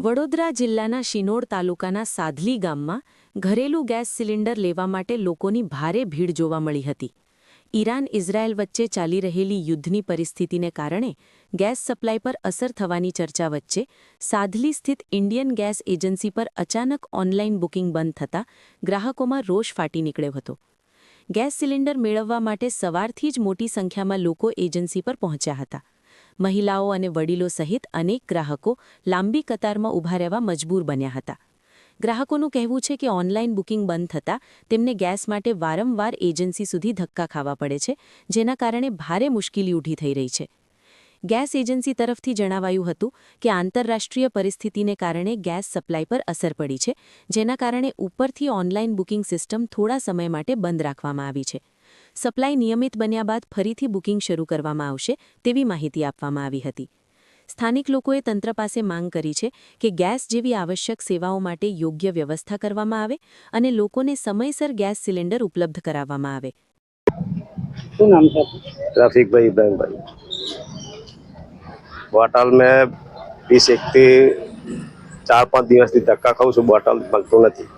વડોદરા જિલ્લાના શિનોડ તાલુકાના સાધલી ગામમાં ઘરેલું ગેસ સિલિન્ડર લેવા માટે લોકોની ભારે ભીડ જોવા મળી હતી. ઈરાન ઇઝરાયલ વચ્ચે ચાલી રહેલી યુદ્ધની પરિસ્થિતિને કારણે ગેસ સપ્લાય પર અસર થવાની ચર્ચા વચ્ચે સાધલી સ્થિત ઇન્ડિયન ગેસ એજન્સી પર અચાનક ઓનલાઈન બુકિંગ બંધ થતાં ગ્રાહકોમાં રોષ ફાટી નીકળ્યો હતો. ગેસ સિલિન્ડર મેળવવા માટે સવારથી જ મોટી સંખ્યામાં લોકો એજન્સી પર પહોંચ્યા હતા. મહિલાઓ અને વડીલો સહિત અનેક ગ્રાહકો લાંબી કતારમાં ઊભા રહેવા મજબૂર બન્યા હતા. ગ્રાહકોનું કહેવું છે કે ઓનલાઈન બુકિંગ બંધ થતાં તેમને ગેસ માટે વારંવાર એજન્સી સુધી ધક્કા ખાવા પડે છે, જેના કારણે ભારે મુશ્કેલી ઊભી થઈ રહી છે. ગેસ એજન્સી તરફથી જણાવાયું હતું કે આંતરરાષ્ટ્રીય પરિસ્થિતિને કારણે ગેસ સપ્લાય પર અસર પડી છે, જેના કારણે ઉપરથી ઓનલાઈન બુકિંગ સિસ્ટમ થોડા સમય માટે બંધ રાખવામાં આવી છે. સપ્લાય નિયમિત બન્યા બાદ ફરીથી બુકિંગ શરૂ કરવામાં આવશે તેવી માહિતી આપવામાં આવી હતી. સ્થાનિક લોકોએ તંત્ર પાસે માંગ કરી છે કે ગેસ જેવી આવશ્યક સેવાઓ માટે યોગ્ય વ્યવસ્થા કરવામાં આવે અને લોકોને સમયસર ગેસ સિલિન્ડર ઉપલબ્ધ કરાવવામાં આવે. શું નામ છે? रफीक भाई इब्राहिम भाई बोटल में 20 एक 4-5 દિવસથી ધક્કા ખાઉં છું. બોટલ મળતું નથી.